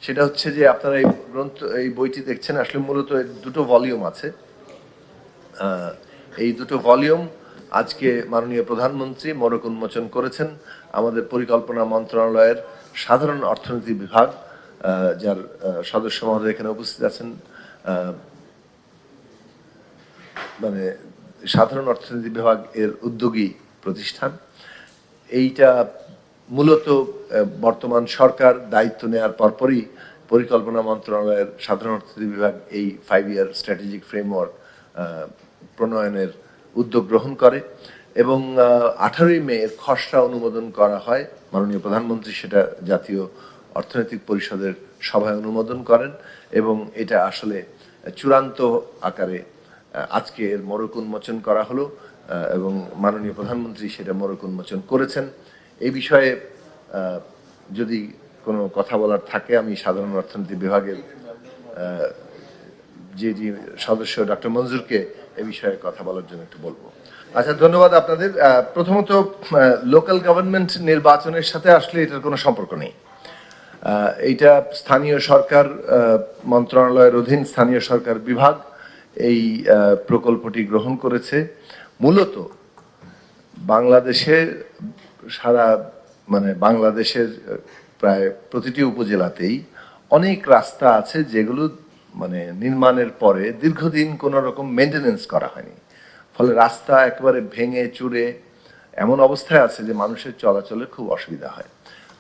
সেটা হচ্ছে যে আপনারা এই বইটি দেখছেন, আসলে মূলত দুটো ভলিউম আছে। এই দুটো ভলিউম আজকে মাননীয় প্রধানমন্ত্রী মোড়ক উন্মোচন করেছেন আমাদের পরিকল্পনা মন্ত্রণালয়ের সাধারণ অর্থনীতি বিভাগ, যার সদস্য মহোদয় এখানে উপস্থিত আছেন, মানে সাধারণ অর্থনীতি বিভাগ এর উদ্যোগী প্রতিষ্ঠান। এইটা মূলত বর্তমান সরকার দায়িত্ব নেওয়ার পরপরই পরিকল্পনা মন্ত্রণালয়ের সাধারণ অর্থনীতি বিভাগ এই 5 ইয়ার স্ট্র্যাটেজিক ফ্রেমওয়ার্ক প্রণয়নের উদ্যোগ গ্রহণ করে এবং 18ই মে এর খসড়া অনুমোদন করা হয়। মাননীয় প্রধানমন্ত্রী সেটা জাতীয় অর্থনৈতিক পরিষদের সভায় অনুমোদন করেন এবং এটা আসলে চূড়ান্ত আকারে আজকে এর মোড়ক উন্মোচন করা হলো এবং মাননীয় প্রধানমন্ত্রী সেটা মোড়ক উন্মোচন করেছেন। এই বিষয়ে যদি কোনো কথা বলার থাকে আমি সাধারণ অর্থনীতি বিভাগের যে সদস্য ডক্টর মঞ্জুরকে এ বিষয়ে কথা বলার জন্য একটু বলবো। আচ্ছা, ধন্যবাদ আপনাদের। প্রথমত, লোকাল গভর্নমেন্ট নির্বাচনের সাথে আসলে এটার কোনো সম্পর্ক নেই। এইটা স্থানীয় সরকার মন্ত্রণালয়ের অধীন স্থানীয় সরকার বিভাগ এই প্রকল্পটি গ্রহণ করেছে। মূলত বাংলাদেশের বাংলাদেশের প্রায় প্রতিটি উপজেলাতেই অনেক রাস্তা আছে যেগুলো নির্মাণের পরে দীর্ঘদিন কোনো রকম মেনটেনেন্স করা হয়নি, ফলে রাস্তা একেবারে ভেঙে চুরে এমন অবস্থায় আছে যে মানুষের চলাচলে খুব অসুবিধা হয়।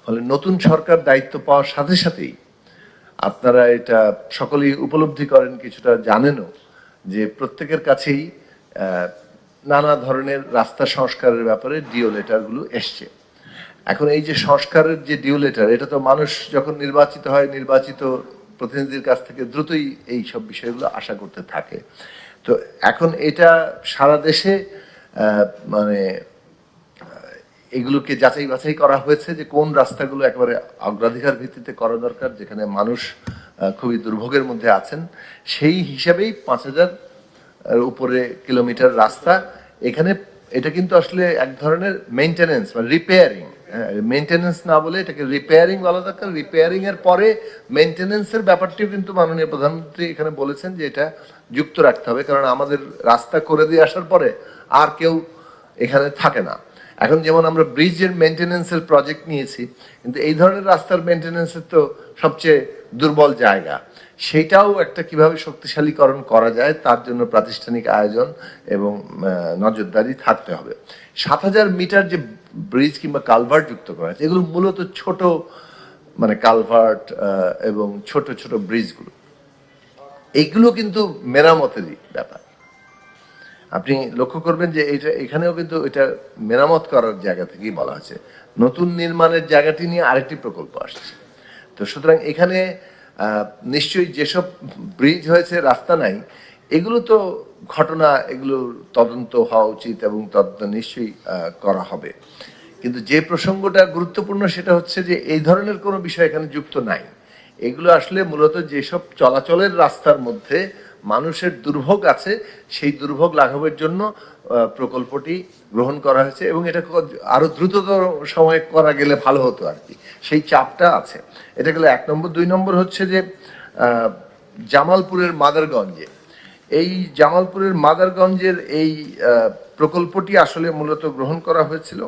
ফলে নতুন সরকার দায়িত্ব পাওয়ার সাথে সাথেই আপনারা এটা সকলেই উপলব্ধি করেন, কিছুটা জানেনও, যে প্রত্যেকের কাছেই নানা ধরনের রাস্তা সংস্কারের ব্যাপারে ডিও লেটারগুলো এসছে। এখন এই যে সংস্কারের যে ডিও লেটার, এটা তো মানুষ যখন নির্বাচিত হয়, নির্বাচিত প্রতিনিধির কাছ থেকে দ্রুতই এই সব বিষয়গুলো আশা করতে থাকে। তো এখন এটা সারা দেশে এগুলোকে যাচাই বাছাই করা হয়েছে যে কোন রাস্তাগুলো একেবারে অগ্রাধিকার ভিত্তিতে করা দরকার, যেখানে মানুষ খুবই দুর্ভোগের মধ্যে আছেন। সেই হিসাবেই 5000 উপরে কিলোমিটার রাস্তা এখানে। এটা কিন্তু আসলে এক ধরনের মেইনটেনেন্স বা রিপেয়ারিং, মেইনটেনেন্স না বলে এটাকে রিপেয়ারিং বলা দরকার। রিপেয়ারিং এর পরে মেইনটেনেন্সের ব্যাপারটিও কিন্তু মাননীয় প্রধানমন্ত্রী এখানে বলেছেন যে এটা যুক্ত রাখতে হবে, কারণ আমাদের রাস্তা করে দিয়ে আসার পরে আর কেউ এখানে থাকে না। এখন যেমন আমরা ব্রিজের মেইনটেনেন্সের প্রজেক্ট নিয়েছি, কিন্তু এই ধরনের রাস্তার মেইনটেনেন্সের তো সবচেয়ে দুর্বল জায়গা, সেটাও একটা কিভাবে শক্তিশালীকরণ করা যায় তার জন্য প্রাতিষ্ঠানিক আয়োজন এবং নজরদারি থাকতে হবে। 7000 মিটার যে ব্রিজ কিংবা কালভার্ট যুক্ত করা হয়েছে, এগুলো মূলত ছোট কালভার্ট এবং ছোট ছোট ব্রিজগুলো, এইগুলো কিন্তু মেরামতেরই ব্যাপার। আপনি লক্ষ্য করবেন যে এখানেও কিন্তু এটা মেরামত করার জায়গা থেকেই বলা হয়েছে। নতুন নির্মাণের জায়গাটি নিয়ে আরেকটি প্রকল্প আসছে। তো সুতরাং এখানে নিশ্চয়ই যেসব ব্রিজ হয়েছে রাস্তা নাই, এগুলো তো ঘটনা, এগুলোর তদন্ত হওয়া উচিত এবং তদন্ত নিশ্চয়ই করা হবে। কিন্তু যে প্রসঙ্গটা গুরুত্বপূর্ণ সেটা হচ্ছে যে এই ধরনের কোনো বিষয় এখানে যুক্ত নাই। এগুলো আসলে মূলত যেসব চলাচলের রাস্তার মধ্যে মানুষের দুর্ভোগ আছে, সেই দুর্ভোগ লাঘবের জন্য প্রকল্পটি গ্রহণ করা হয়েছে এবং এটা আরো দ্রুততর সময়ে করা গেলে ভালো হতো আর কি, সেই চাপটা আছে। এটা গেলে 1 নম্বর। 2 নম্বর হচ্ছে যে জামালপুরের মাদারগঞ্জে, এই জামালপুরের মাদারগঞ্জের এই প্রকল্পটি আসলে মূলত গ্রহণ করা হয়েছিল